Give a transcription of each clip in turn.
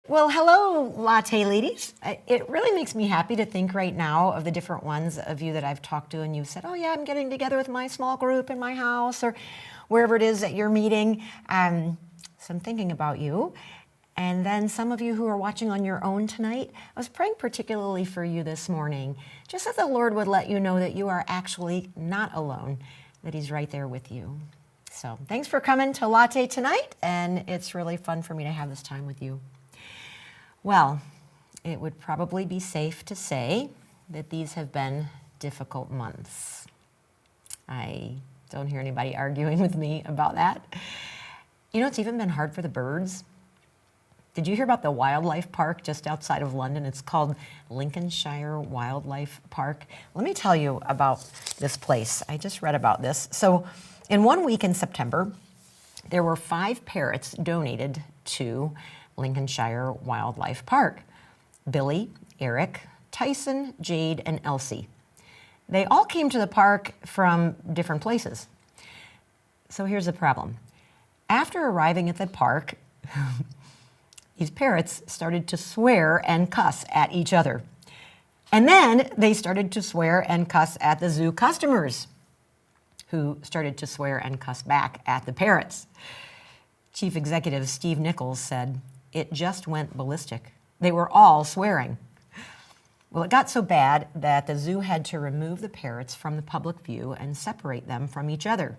Well, hello, Latte ladies. It really makes me happy to think right now of the different ones of you that I've talked to and you've said, oh yeah, I'm getting together with my small group in my house or wherever it is that you're meeting. So I'm thinking about you. And then some of you who are watching on your own tonight, I was praying particularly for you this morning, just that the Lord would let you know that you are actually not alone, that He's right there with you. So thanks for coming to Latte tonight, and it's really fun for me to have this time with you. Well, it would probably be safe to say that these have been difficult months. I don't hear anybody arguing with me about that. You know, it's even been hard for the birds. Did you hear about the wildlife park just outside of London? It's called Lincolnshire Wildlife Park. Let me tell you about this place. I just read about this. So in 1 week in September, there were 5 parrots donated to Lincolnshire Wildlife Park. Billy, Eric, Tyson, Jade, and Elsie. They all came to the park from different places. So here's the problem. After arriving at the park, these parrots started to swear and cuss at each other. And then they started to swear and cuss at the zoo customers, who started to swear and cuss back at the parrots. Chief Executive Steve Nichols said, "It just went ballistic. They were all swearing." Well, it got so bad that the zoo had to remove the parrots from the public view and separate them from each other.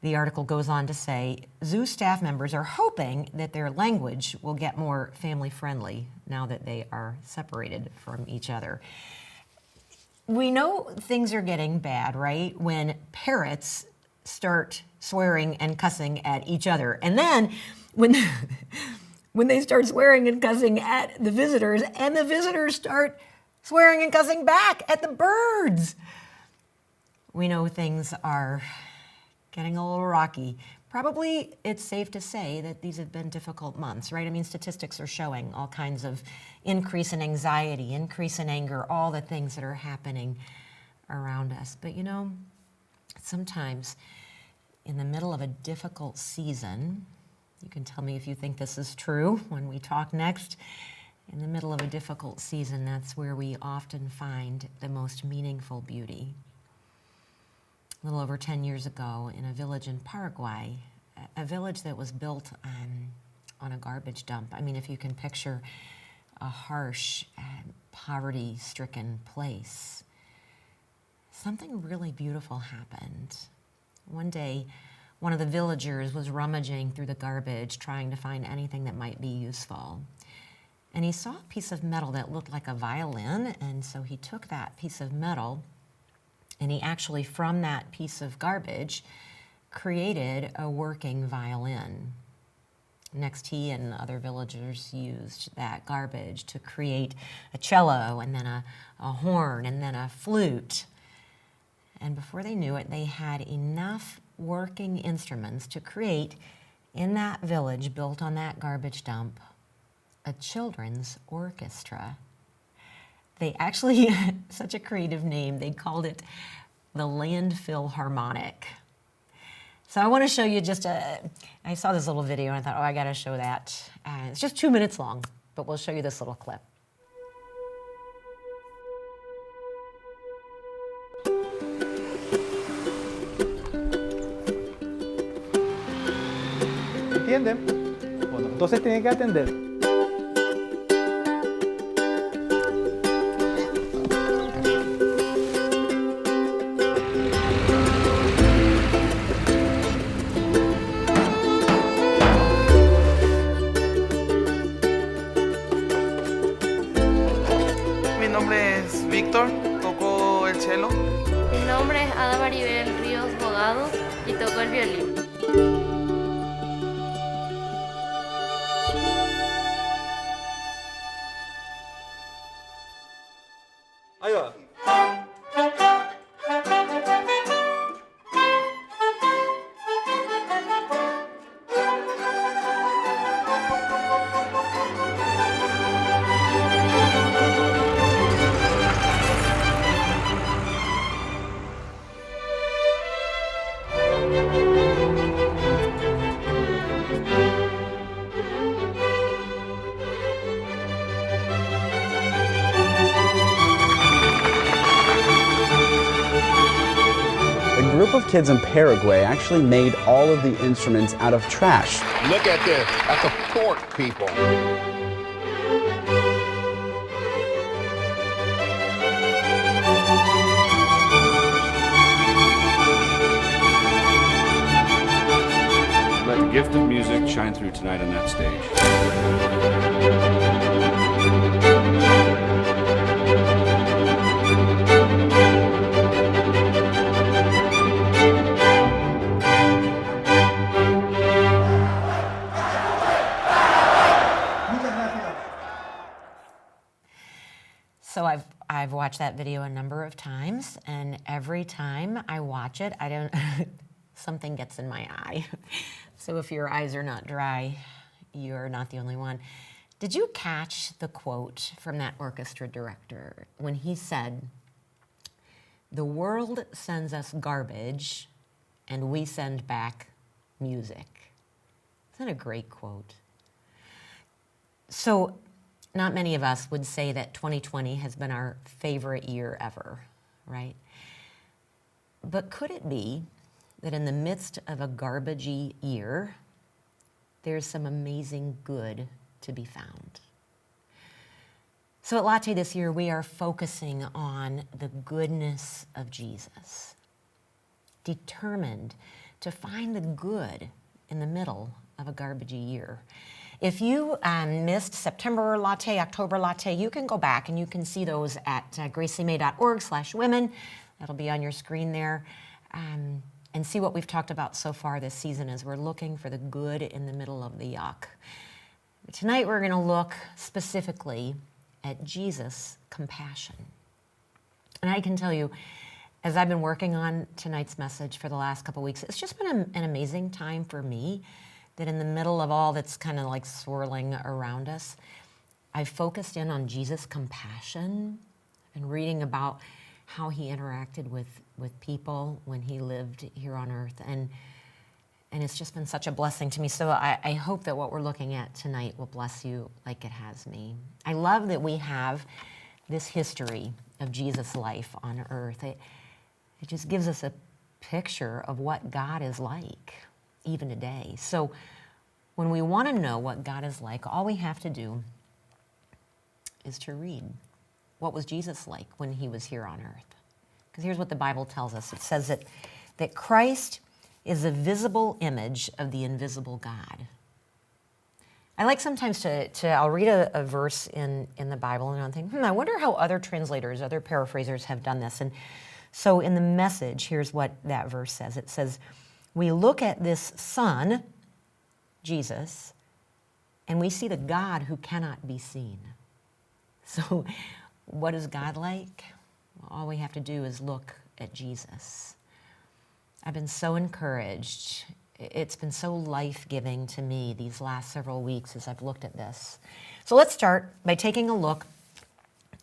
The article goes on to say, zoo staff members are hoping that their language will get more family-friendly now that they are separated from each other. We know things are getting bad, right? When parrots start swearing and cussing at each other. And then when they start swearing and cussing at the visitors, and the visitors start swearing and cussing back at the birds. We know things are getting a little rocky. Probably it's safe to say that these have been difficult months, right? I mean, statistics are showing all kinds of increase in anxiety, increase in anger, all the things that are happening around us. But you know, sometimes in the middle of a difficult season, you can tell me if you think this is true when we talk next, in the middle of a difficult season, that's where we often find the most meaningful beauty. A little over 10 years ago in a village in Paraguay, a village that was built on a garbage dump. I mean, if you can picture a harsh, poverty-stricken place, something really beautiful happened. One day, one of the villagers was rummaging through the garbage, trying to find anything that might be useful. And he saw a piece of metal that looked like a violin, and so he took that piece of metal and he actually, from that piece of garbage, created a working violin. Next, he and other villagers used that garbage to create a cello, and then a horn, and then a flute. And before they knew it, they had enough working instruments to create, in that village built on that garbage dump, a children's orchestra. They actually had such a creative name. They called it the Landfill Harmonic. So I want to show you I saw this little video and I thought, oh, I got to show that. It's just 2 minutes long, but we'll show you this little clip. ¿Entienden? Bueno, entonces tienen que atender. Mi nombre es Víctor, toco el cello. Mi nombre es Ada Maribel Ríos Bogado y toco el violín. Ahí va. group of kids in Paraguay actually made all of the instruments out of trash. Look at this. That's a fork, people. Let the gift of music shine through tonight on that stage. So I've watched that video a number of times, and every time I watch it, I don't something gets in my eye. So if your eyes are not dry, you're not the only one. Did you catch the quote from that orchestra director when he said, "The world sends us garbage, and we send back music"? Isn't that a great quote? So not many of us would say that 2020 has been our favorite year ever, right? But could it be that in the midst of a garbagey year, there's some amazing good to be found? So at Latte this year, we are focusing on the goodness of Jesus, determined to find the good in the middle of a garbagey year. If you missed September Latte, October Latte, you can go back and you can see those at gracemay.org/women. That'll be on your screen there. And see what we've talked about so far this season as we're looking for the good in the middle of the yuck. Tonight we're going to look specifically at Jesus' compassion. And I can tell you, as I've been working on tonight's message for the last couple weeks, it's just been an amazing time for me that in the middle of all that's kind of like swirling around us, I've focused in on Jesus' compassion and reading about how he interacted with people when he lived here on earth. And it's just been such a blessing to me. So I hope that what we're looking at tonight will bless you like it has me. I love that we have this history of Jesus' life on earth. It just gives us a picture of what God is like, even today. So when we want to know what God is like, all we have to do is to read. What was Jesus like when he was here on earth? Because here's what the Bible tells us. It says that Christ is a visible image of the invisible God. I like sometimes I'll read a verse in the Bible and I'll think, I wonder how other translators, other paraphrasers have done this. And so in the Message, here's what that verse says. It says, we look at this Son, Jesus, and we see the God who cannot be seen. So what is God like? Well, all we have to do is look at Jesus. I've been so encouraged. It's been so life-giving to me these last several weeks as I've looked at this. So let's start by taking a look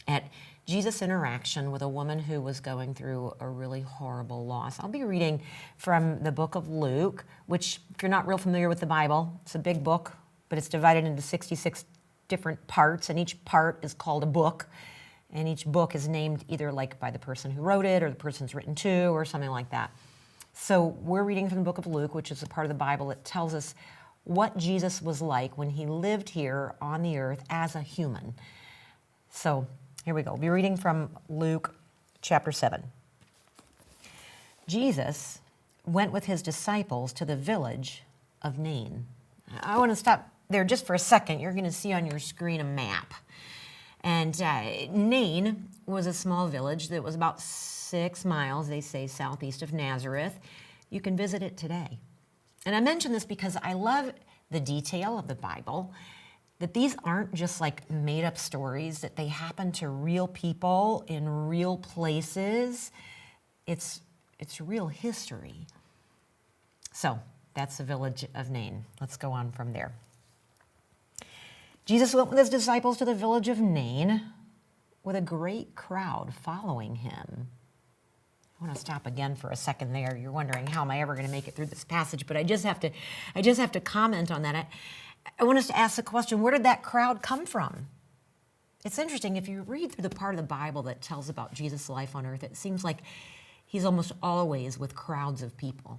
at Jesus' interaction with a woman who was going through a really horrible loss. I'll be reading from the book of Luke, which, if you're not real familiar with the Bible, it's a big book, but it's divided into 66 different parts, and each part is called a book, and each book is named either like by the person who wrote it or the person's written to or something like that. So we're reading from the book of Luke, which is a part of the Bible that tells us what Jesus was like when he lived here on the earth as a human. So here we go. We'll be reading from Luke chapter 7. Jesus went with his disciples to the village of Nain. I want to stop there just for a second. You're going to see on your screen a map. And Nain was a small village that was about 6 miles, they say, southeast of Nazareth. You can visit it today. And I mention this because I love the detail of the Bible, that these aren't just like made up stories, that they happen to real people in real places. It's real history. So that's the village of Nain. Let's go on from there. Jesus went with his disciples to the village of Nain with a great crowd following him. I want to stop again for a second there. You're wondering, how am I ever going to make it through this passage? But I just have to comment on that. I want us to ask the question, where did that crowd come from? It's interesting, if you read through the part of the Bible that tells about Jesus' life on earth, it seems like he's almost always with crowds of people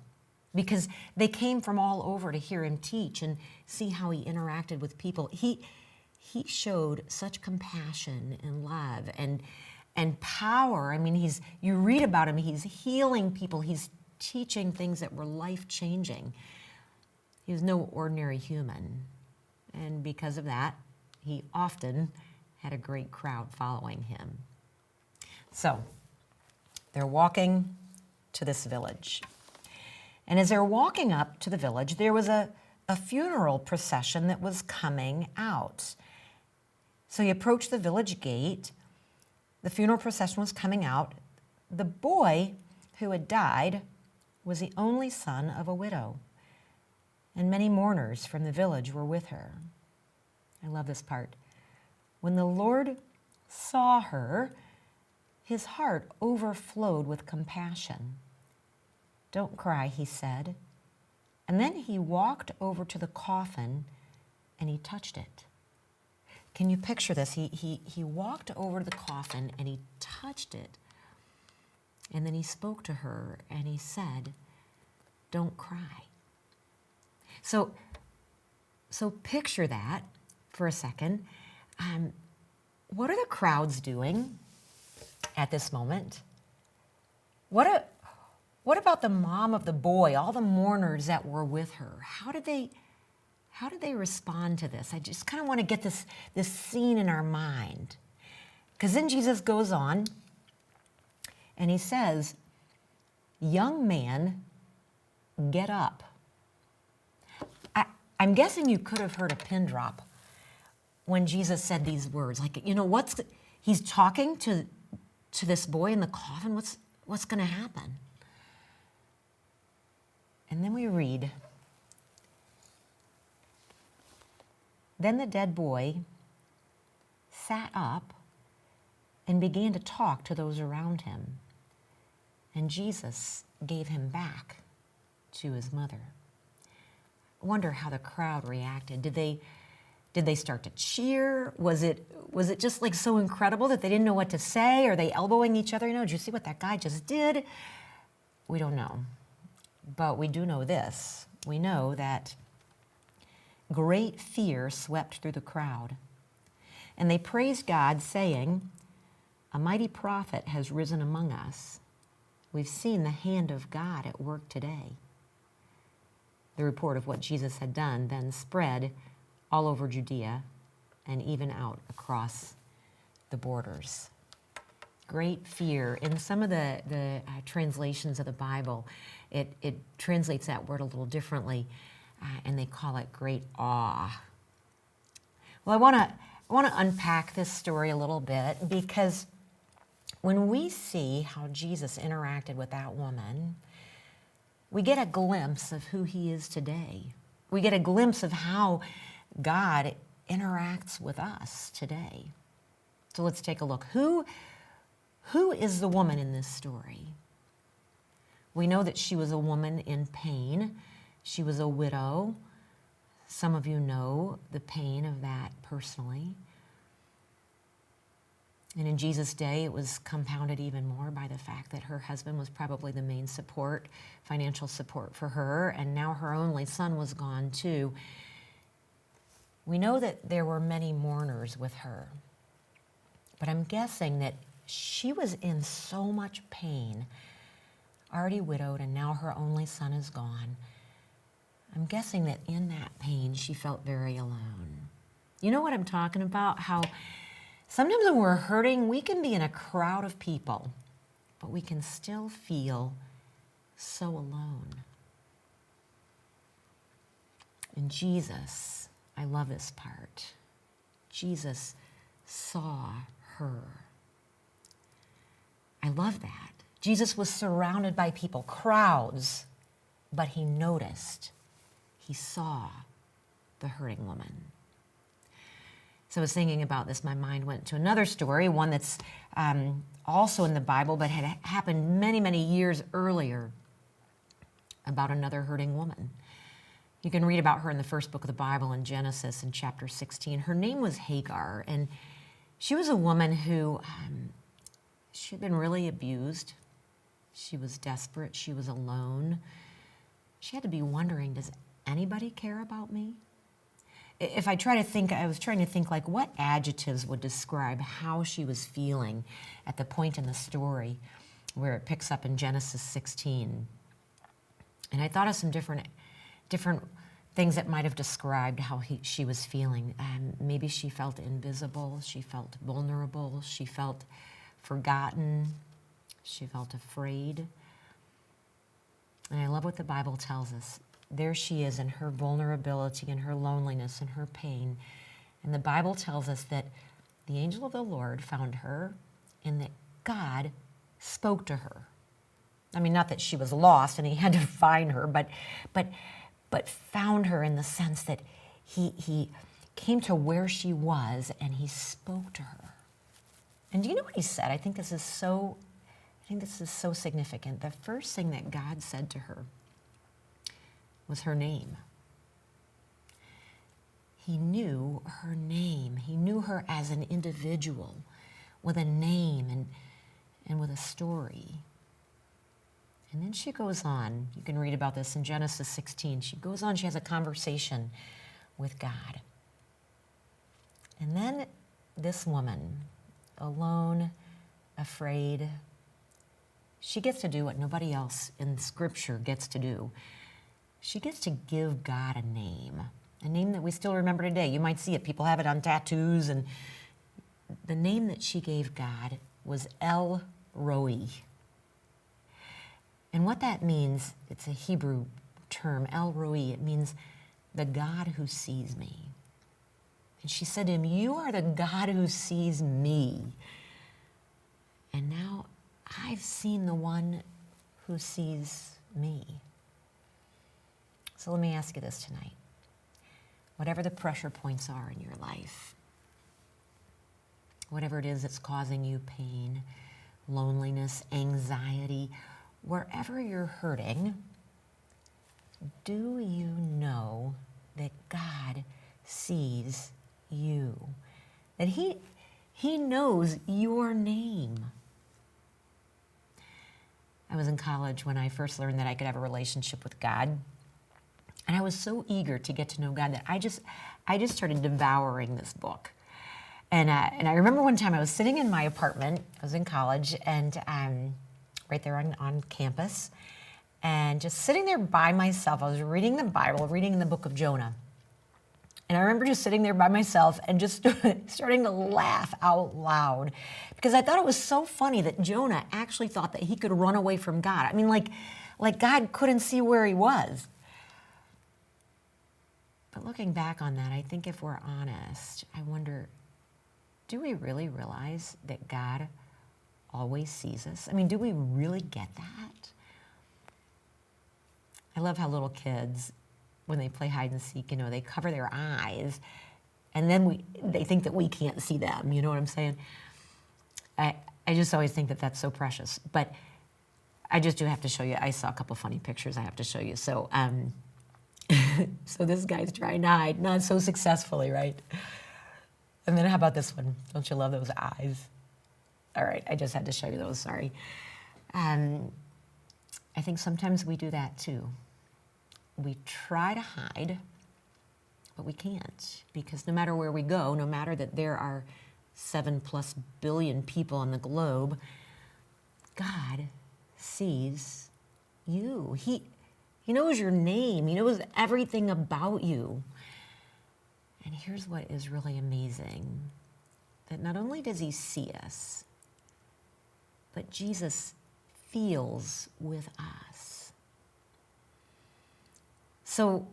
because they came from all over to hear him teach and see how he interacted with people. He showed such compassion and love and power. I mean, you read about him, he's healing people, he's teaching things that were life-changing. He was no ordinary human. And because of that, he often had a great crowd following him. So, they're walking to this village. And as they're walking up to the village, there was a funeral procession that was coming out. So he approached the village gate. The funeral procession was coming out. The boy who had died was the only son of a widow, and many mourners from the village were with her. I love this part. When the Lord saw her, his heart overflowed with compassion. "Don't cry," he said. And then he walked over to the coffin and he touched it. Can you picture this? He walked over to the coffin and he touched it. And then he spoke to her and he said, "Don't cry." So picture that for a second. What are the crowds doing at this moment? What about the mom of the boy, all the mourners that were with her? How did they respond to this? I just kind of want to get this scene in our mind. Because then Jesus goes on and he says, "Young man, get up." I'm guessing you could have heard a pin drop when Jesus said these words. Like, he's talking to this boy in the coffin. What's going to happen? And then we read, "Then the dead boy sat up and began to talk to those around him, and Jesus gave him back to his mother." I wonder how the crowd reacted. Did they start to cheer? Was it just like so incredible that they didn't know what to say? Are they elbowing each other? Did you see what that guy just did? We don't know. But we do know this. We know that great fear swept through the crowd. And they praised God, saying, "A mighty prophet has risen among us. We've seen the hand of God at work today." The report of what Jesus had done then spread all over Judea and even out across the borders. Great fear. In some of the translations of the Bible, it translates that word a little differently, and they call it great awe. Well, I want to unpack this story a little bit, because when we see how Jesus interacted with that woman, we get a glimpse of who he is today. We get a glimpse of how God interacts with us today. So let's take a look. Who is the woman in this story? We know that she was a woman in pain. She was a widow. Some of you know the pain of that personally. And in Jesus' day, it was compounded even more by the fact that her husband was probably the main support, financial support for her, and now her only son was gone too. We know that there were many mourners with her, but I'm guessing that she was in so much pain, already widowed, and now her only son is gone. I'm guessing that in that pain, she felt very alone. You know what I'm talking about? How sometimes when we're hurting, we can be in a crowd of people, but we can still feel so alone. And Jesus, I love this part. Jesus saw her. I love that. Jesus was surrounded by people, crowds, but he noticed, he saw the hurting woman. So I was thinking about this, my mind went to another story, one that's also in the Bible, but had happened many, many years earlier, about another hurting woman. You can read about her in the first book of the Bible in Genesis in chapter 16. Her name was Hagar, and she was a woman who she'd been really abused. She was desperate. She was alone. She had to be wondering, does anybody care about me? If I try to think, I was trying to think like what adjectives would describe how she was feeling at the point in the story where it picks up in Genesis 16. And I thought of some different things that might have described how she was feeling. Maybe she felt invisible, she felt vulnerable, she felt forgotten, she felt afraid. And I love what the Bible tells us. There she is in her vulnerability and her loneliness and her pain. And the Bible tells us that the angel of the Lord found her and that God spoke to her. I mean, not that she was lost and he had to find her, but found her in the sense that he came to where she was and he spoke to her. And do you know what he said? I think this is so significant. The first thing that God said to her was her name. He knew her name. He knew her as an individual with a name and with a story. And then she goes on. You can read about this in Genesis 16. She goes on, she has a conversation with God. And then this woman, alone, afraid, she gets to do what nobody else in Scripture gets to do. She gets to give God a name that we still remember today. You might see it. People have it on tattoos. And the name that she gave God was El Roi. And what that means, it's a Hebrew term, El Roi. It means the God who sees me. And she said to him, you are the God who sees me. And now I've seen the one who sees me. So let me ask you this tonight. Whatever the pressure points are in your life, whatever it is that's causing you pain, loneliness, anxiety, wherever you're hurting, do you know that God sees you? That He knows your name. I was in college when I first learned that I could have a relationship with God. And I was so eager to get to know God that I just started devouring this book. And I remember one time I was sitting in my apartment. I was in college and right there on campus, and just sitting there by myself. I was reading the Bible, reading the book of Jonah. And I remember just sitting there by myself and just starting to laugh out loud because I thought it was so funny that Jonah actually thought that he could run away from God. I mean, like God couldn't see where he was. But looking back on that, I think if we're honest, I wonder, do we really realize that God always sees us? I mean, do we really get that? I love how little kids, when they play hide and seek, they cover their eyes, and then they think that we can't see them. You know what I'm saying? I just always think that that's so precious. But I just do have to show you. I saw a couple funny pictures I have to show you. So, so this guy's trying to hide, not so successfully, right? And then how about this one? Don't you love those eyes? All right, I just had to show you those, sorry. I think sometimes we do that too. We try to hide, but we can't, because no matter where we go, no matter that there are 7+ billion people on the globe, God sees you. He knows your name. He knows everything about you. And here's what is really amazing, that not only does he see us, but Jesus feels with us. So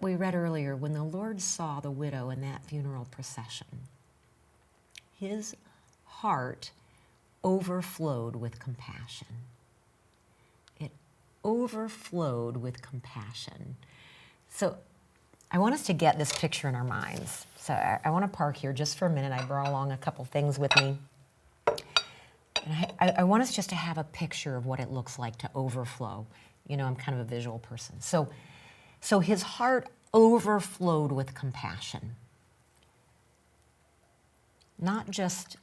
we read earlier, when the Lord saw the widow in that funeral procession, his heart overflowed with compassion. It overflowed with compassion. So I want us to get this picture in our minds. So I want to park here just for a minute. I brought along a couple things with me. And I want us just to have a picture of what it looks like to overflow. I'm kind of a visual person. So his heart overflowed with compassion. Not just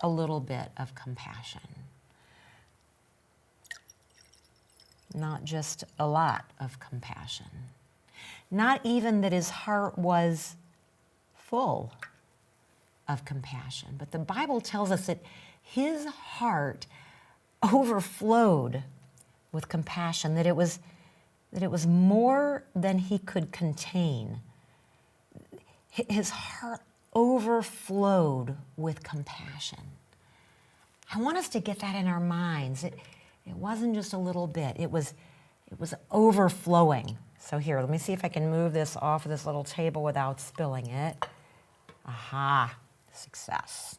a little bit of compassion, not just a lot of compassion. Not even that his heart was full of compassion, but the Bible tells us that his heart overflowed with compassion, that it was more than he could contain. His heart overflowed with compassion. I want us to get that in our minds. It wasn't just a little bit. It was overflowing. So here, let me see if I can move this off of this little table without spilling it. Aha, success.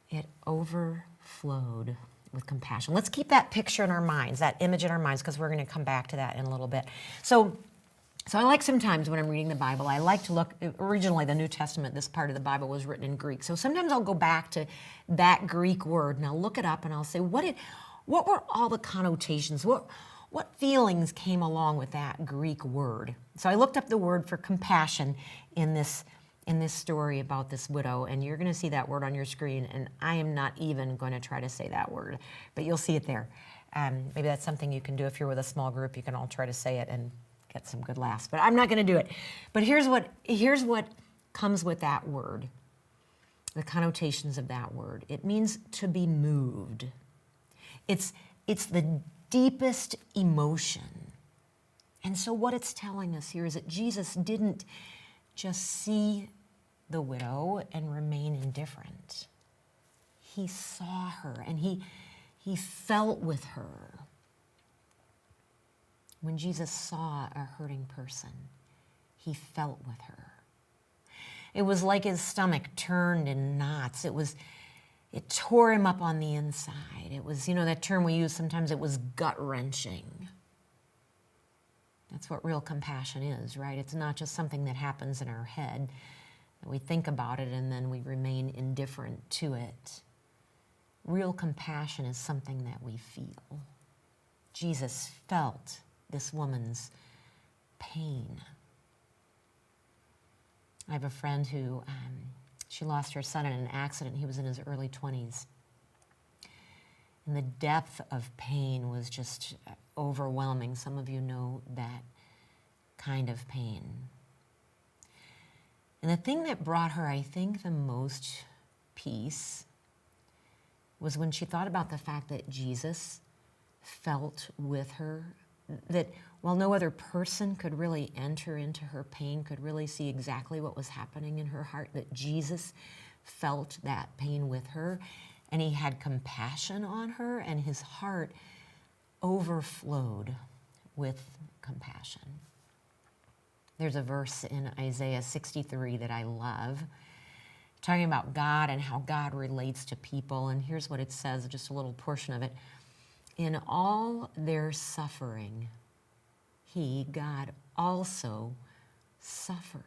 It overflowed with compassion. Let's keep that picture in our minds, that image in our minds, because we're going to come back to that in a little bit. So I like sometimes when I'm reading the Bible, I like to look, originally the New Testament, this part of the Bible was written in Greek. So sometimes I'll go back to that Greek word and I'll look it up and I'll say, what were all the connotations? What feelings came along with that Greek word? So I looked up the word for compassion in this story about this widow, and you're going to see that word on your screen, and I am not even going to try to say that word, but you'll see it there. Maybe that's something you can do if you're with a small group. You can all try to say it and get some good laughs, but I'm not going to do it. But here's what comes with that word, the connotations of that word. It means to be moved. It's the deepest emotion. And so what it's telling us here is that Jesus didn't just see the widow and remain indifferent. He saw her and he felt with her. When Jesus saw a hurting person, he felt with her. It was like his stomach turned in knots. It tore him up on the inside. It was, that term we use sometimes, it was gut-wrenching. That's what real compassion is, right? It's not just something that happens in our head, that we think about it and then we remain indifferent to it. Real compassion is something that we feel. Jesus felt this woman's pain. I have a friend who, she lost her son in an accident. He was in his early 20s. And the depth of pain was just overwhelming. Some of you know that kind of pain. And the thing that brought her, I think, the most peace was when she thought about the fact that Jesus felt with her, that while no other person could really enter into her pain, could really see exactly what was happening in her heart, that Jesus felt that pain with her, and he had compassion on her, and his heart overflowed with compassion. There's a verse in Isaiah 63 that I love, talking about God and how God relates to people, and here's what it says, just a little portion of it. In all their suffering, he, God, also suffered.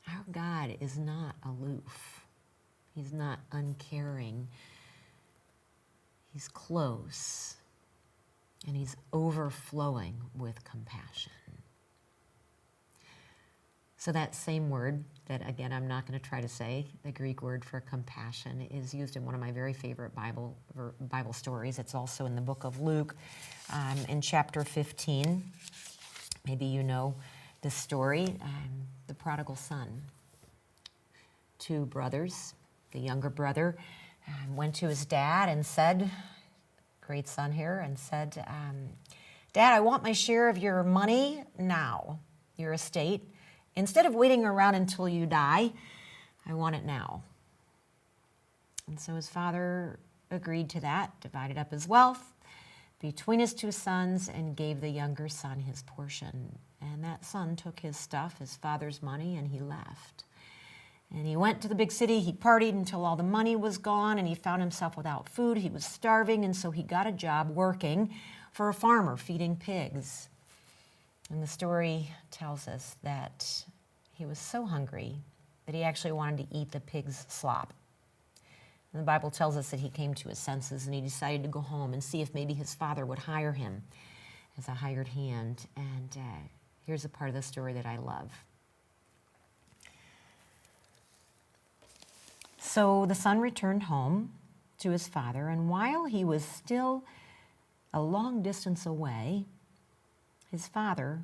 Our God is not aloof. He's not uncaring. He's close, and he's overflowing with compassion. So that same word that, again, I'm not going to try to say, the Greek word for compassion, is used in one of my very favorite Bible stories. It's also in the book of Luke in chapter 15. Maybe you know this story, the prodigal son. Two brothers. The younger brother went to his dad and said, great son here, and said, Dad, I want my share of your money now, your estate. Instead of waiting around until you die, I want it now. And so his father agreed to that, divided up his wealth between his two sons, and gave the younger son his portion. And that son took his stuff, his father's money, and he left. And he went to the big city, he partied until all the money was gone, and he found himself without food. He was starving, and so he got a job working for a farmer, feeding pigs. And the story tells us that he was so hungry that he actually wanted to eat the pig's slop. And the Bible tells us that he came to his senses and he decided to go home and see if maybe his father would hire him as a hired hand. And here's a part of the story that I love. So the son returned home to his father, and while he was still a long distance away, his father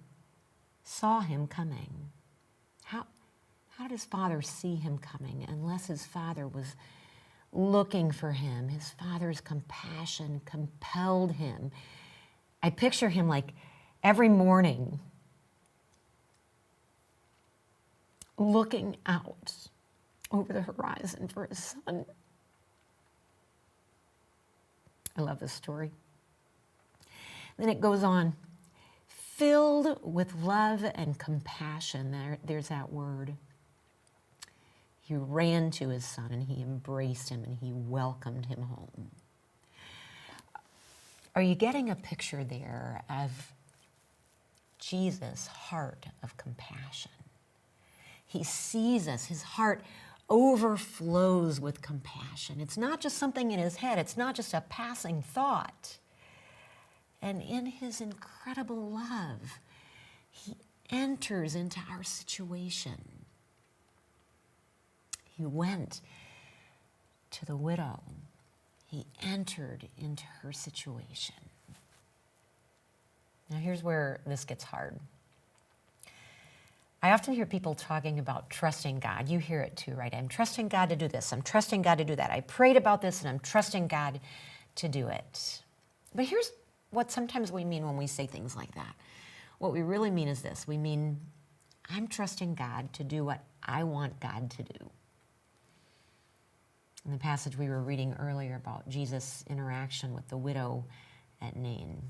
saw him coming. How did his father see him coming unless his father was looking for him? His father's compassion compelled him. I picture him like every morning looking out over the horizon for his son. I love this story. Then it goes on, filled with love and compassion. There's that word. He ran to his son and he embraced him and he welcomed him home. Are you getting a picture there of Jesus' heart of compassion? He sees us. His heart overflows with compassion. It's not just something in his head. It's not just a passing thought. And in his incredible love, he enters into our situation. He went to the widow. He entered into her situation. Now here's where this gets hard. I often hear people talking about trusting God. You hear it too, right? I'm trusting God to do this. I'm trusting God to do that. I prayed about this and I'm trusting God to do it. But here's what sometimes we mean when we say things like that. What we really mean is this. We mean, I'm trusting God to do what I want God to do. In the passage we were reading earlier about Jesus' interaction with the widow at Nain,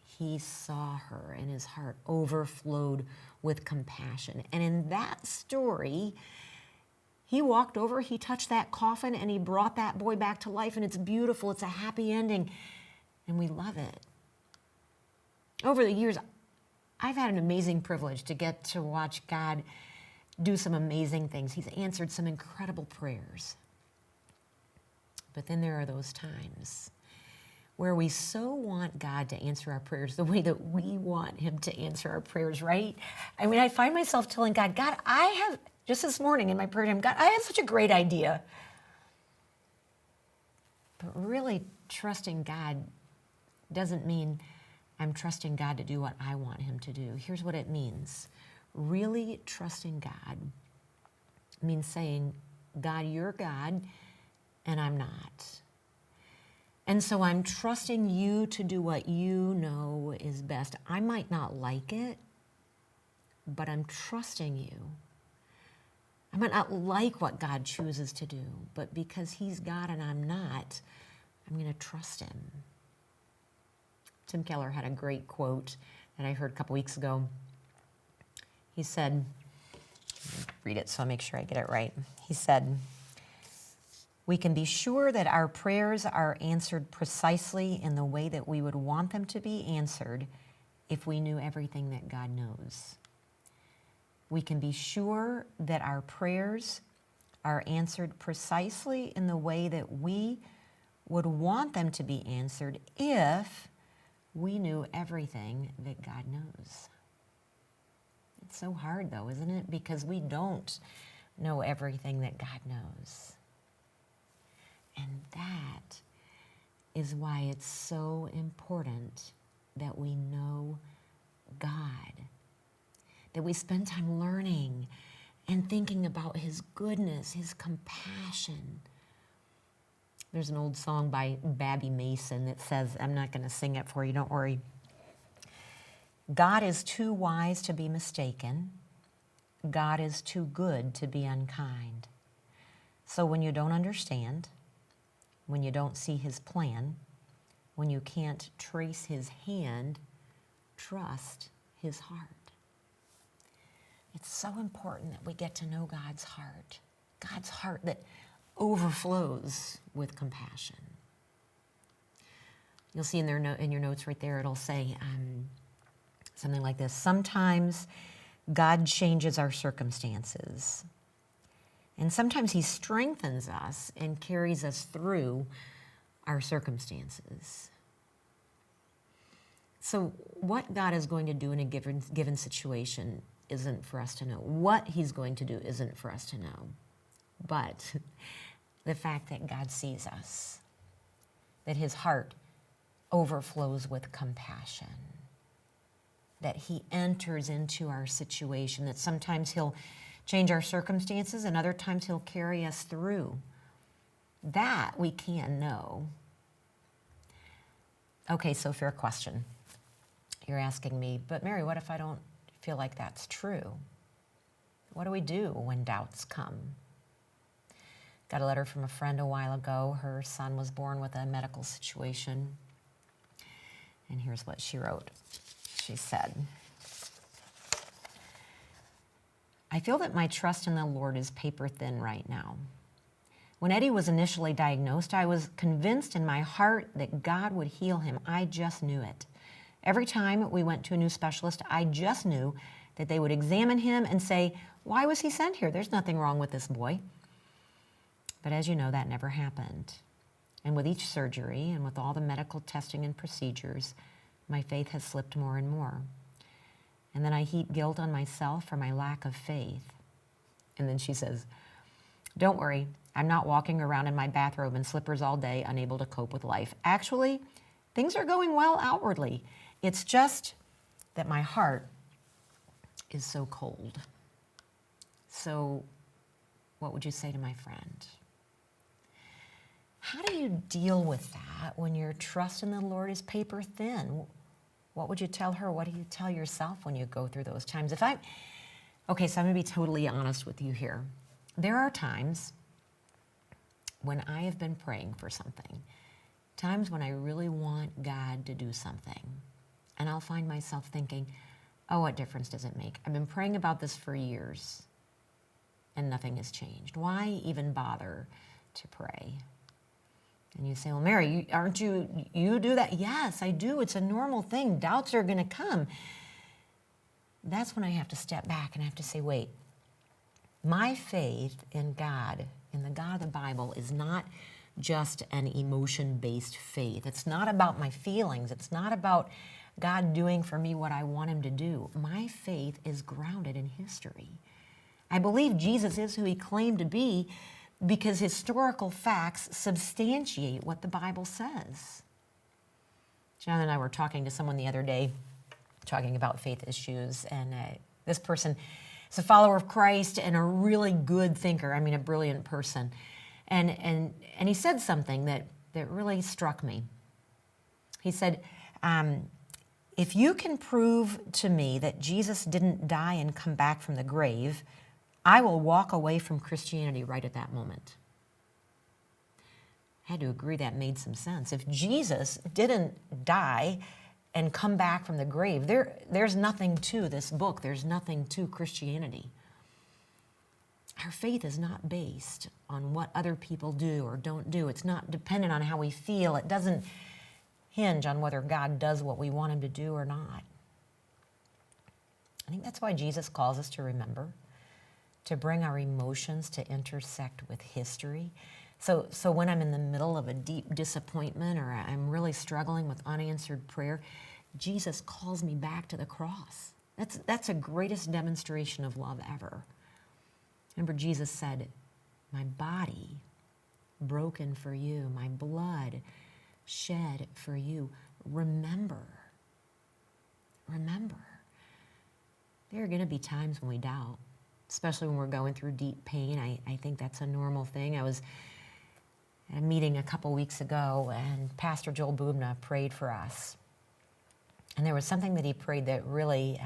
he saw her and his heart overflowed with compassion. And in that story, he walked over, he touched that coffin, and he brought that boy back to life, and it's beautiful. It's a happy ending, and we love it. Over the years, I've had an amazing privilege to get to watch God do some amazing things. He's answered some incredible prayers. But then there are those times where we so want God to answer our prayers the way that we want him to answer our prayers, right? I mean, I find myself telling God, just this morning in my prayer time, God, I have such a great idea. But really trusting God doesn't mean I'm trusting God to do what I want him to do. Here's what it means. Really trusting God means saying, God, you're God, and I'm not. And so I'm trusting you to do what you know is best. I might not like it, but I'm trusting you. I might not like what God chooses to do, but because he's God and I'm not, I'm going to trust him. Tim Keller had a great quote that I heard a couple weeks ago. He said, read it so I'll make sure I get it right. He said, we can be sure that our prayers are answered precisely in the way that we would want them to be answered if we knew everything that God knows. We can be sure that our prayers are answered precisely in the way that we would want them to be answered if we knew everything that God knows. It's so hard though, isn't it? Because we don't know everything that God knows. And that is why it's so important that we know God, that we spend time learning and thinking about his goodness, his compassion. There's an old song by Babby Mason that says, I'm not going to sing it for you, don't worry. God is too wise to be mistaken. God is too good to be unkind. So when you don't understand, when you don't see his plan, when you can't trace his hand, trust his heart. It's so important that we get to know God's heart that overflows with compassion. You'll see in your notes right there, it'll say something like this. Sometimes God changes our circumstances. And sometimes he strengthens us and carries us through our circumstances. So what God is going to do in a given situation isn't for us to know. What he's going to do isn't for us to know. But the fact that God sees us, that his heart overflows with compassion. That he enters into our situation, that sometimes he'll change our circumstances and other times he'll carry us through. That we can know. Okay, so fair question. You're asking me, but Mary, what if I don't feel like that's true? What do we do when doubts come? Got a letter from a friend a while ago. Her son was born with a medical situation. And here's what she wrote. She said, I feel that my trust in the Lord is paper thin right now. When Eddie was initially diagnosed, I was convinced in my heart that God would heal him. I just knew it. Every time we went to a new specialist, I just knew that they would examine him and say, why was he sent here? There's nothing wrong with this boy. But as you know, that never happened. And with each surgery and with all the medical testing and procedures, my faith has slipped more and more. And then I heap guilt on myself for my lack of faith. And then she says, don't worry, I'm not walking around in my bathrobe and slippers all day, unable to cope with life. Actually, things are going well outwardly. It's just that my heart is so cold. So what would you say to my friend? How do you deal with that when your trust in the Lord is paper thin? What would you tell her? What do you tell yourself when you go through those times? Okay, so I'm going to be totally honest with you here. There are times when I have been praying for something, times when I really want God to do something, and I'll find myself thinking, oh, what difference does it make? I've been praying about this for years, and nothing has changed. Why even bother to pray? And you say, well, Mary, you do that? Yes, I do. It's a normal thing. Doubts are going to come. That's when I have to step back and I have to say, wait, my faith in God, in the God of the Bible, is not just an emotion-based faith. It's not about my feelings. It's not about God doing for me what I want him to do. My faith is grounded in history. I believe Jesus is who he claimed to be because historical facts substantiate what the Bible says. John and I were talking to someone the other day, talking about faith issues, and this person is a follower of Christ and a really good thinker, I mean a brilliant person. And he said something that really struck me. He said, if you can prove to me that Jesus didn't die and come back from the grave, I will walk away from Christianity right at that moment. I had to agree that made some sense. If Jesus didn't die and come back from the grave, there's nothing to this book. There's nothing to Christianity. Our faith is not based on what other people do or don't do. It's not dependent on how we feel. It doesn't hinge on whether God does what we want him to do or not. I think that's why Jesus calls us to remember, to bring our emotions to intersect with history. So when I'm in the middle of a deep disappointment or I'm really struggling with unanswered prayer, Jesus calls me back to the cross. That's the greatest demonstration of love ever. Remember, Jesus said, my body broken for you, my blood shed for you. Remember. There are going to be times when we doubt, especially when we're going through deep pain. I think that's a normal thing. I was at a meeting a couple weeks ago, and Pastor Joel Bubna prayed for us. And there was something that he prayed that really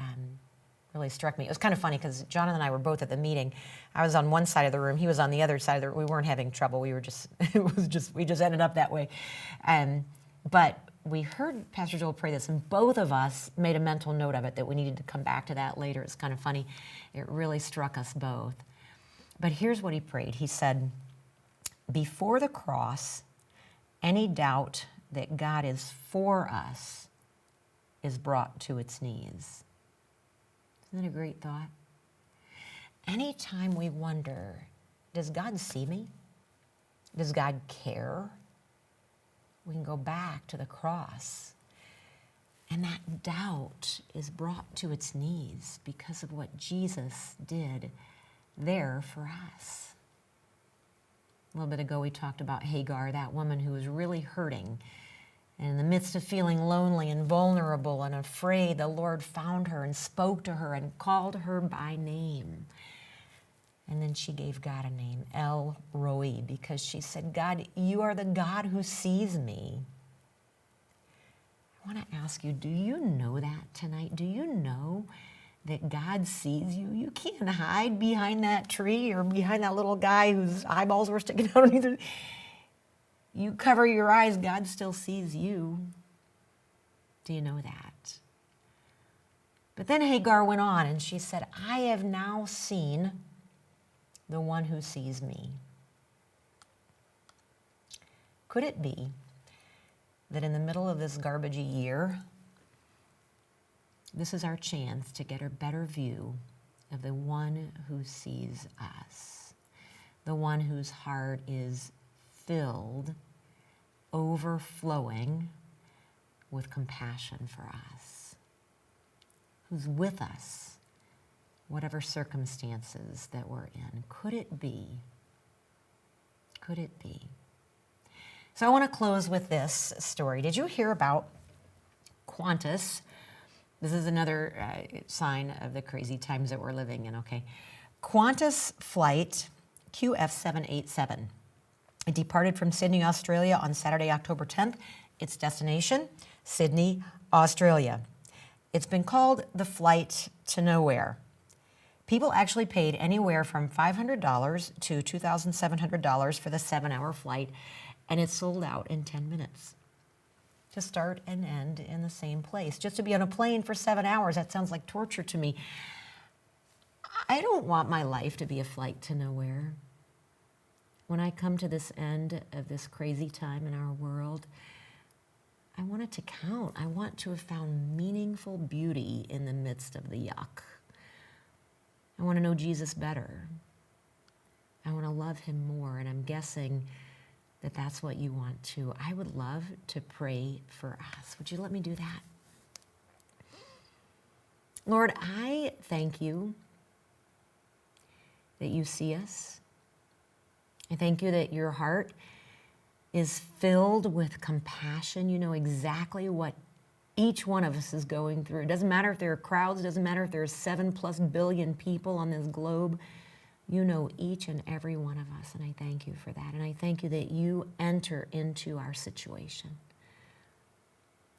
struck me. It was kind of funny because Jonathan and I were both at the meeting. I was on one side of the room. He was on the other side of the room. We weren't having trouble. We just ended up that way. But we heard Pastor Joel pray this, and both of us made a mental note of it that we needed to come back to that later. It's kind of funny. It really struck us both. But here's what he prayed. He said, before the cross, any doubt that God is for us is brought to its knees. Isn't that a great thought? Anytime we wonder, does God see me? Does God care? We can go back to the cross. And that doubt is brought to its knees because of what Jesus did there for us. A little bit ago we talked about Hagar, that woman who was really hurting. And in the midst of feeling lonely and vulnerable and afraid, the Lord found her and spoke to her and called her by name. And then she gave God a name, El Roi, because she said, God, you are the God who sees me. I want to ask you, do you know that tonight? Do you know that God sees you? You can't hide behind that tree or behind that little guy whose eyeballs were sticking out on either. You cover your eyes, God still sees you. Do you know that? But then Hagar went on and she said, I have now seen the one who sees me. Could it be that in the middle of this garbagey year, this is our chance to get a better view of the one who sees us, the one whose heart is filled, overflowing with compassion for us, who's with us, whatever circumstances that we're in? Could it be? Could it be? So I want to close with this story. Did you hear about Qantas? This is another sign of the crazy times that we're living in, okay? Qantas flight QF787. It departed from Sydney, Australia on Saturday, October 10th. Its destination, Sydney, Australia. It's been called the flight to nowhere. People actually paid anywhere from $500 to $2,700 for the 7-hour flight, and it sold out in 10 minutes. To start and end in the same place. Just to be on a plane for 7 hours, that sounds like torture to me. I don't want my life to be a flight to nowhere. When I come to this end of this crazy time in our world, I want it to count. I want to have found meaningful beauty in the midst of the yuck. I want to know Jesus better. I want to love him more, and I'm guessing that that's what you want too. I would love to pray for us. Would you let me do that? Lord, I thank you that you see us. I thank you that your heart is filled with compassion. You know exactly what each one of us is going through. It doesn't matter if there are crowds, it doesn't matter if there are 7+ billion people on this globe. You know each and every one of us, and I thank you for that. And I thank you that you enter into our situation.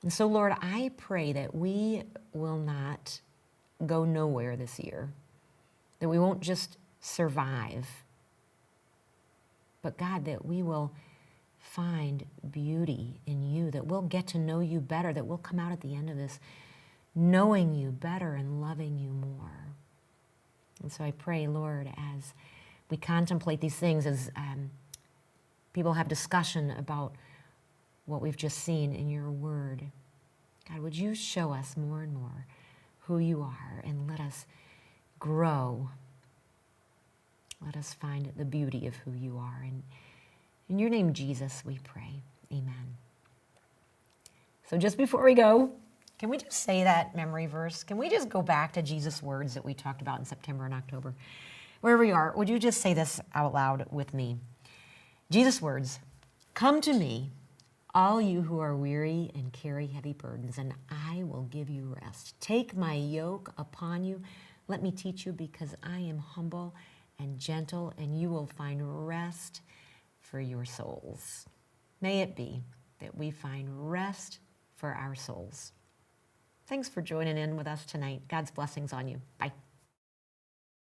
And so, Lord, I pray that we will not go nowhere this year, that we won't just survive, but God, that we will find beauty in you, that we'll get to know you better, that we'll come out at the end of this knowing you better and loving you more. And so I pray, Lord, as we contemplate these things, as people have discussion about what we've just seen in your word, God, would you show us more and more who you are, and let us grow. Let us find the beauty of who you are. And in your name, Jesus, we pray. Amen. So just before we go, can we just say that memory verse? Can we just go back to Jesus' words that we talked about in September and October? Wherever you are, would you just say this out loud with me? Jesus' words, come to me, all you who are weary and carry heavy burdens, and I will give you rest. Take my yoke upon you. Let me teach you, because I am humble and gentle, and you will find rest for your souls. May it be that we find rest for our souls. Thanks for joining in with us tonight. God's blessings on you. Bye.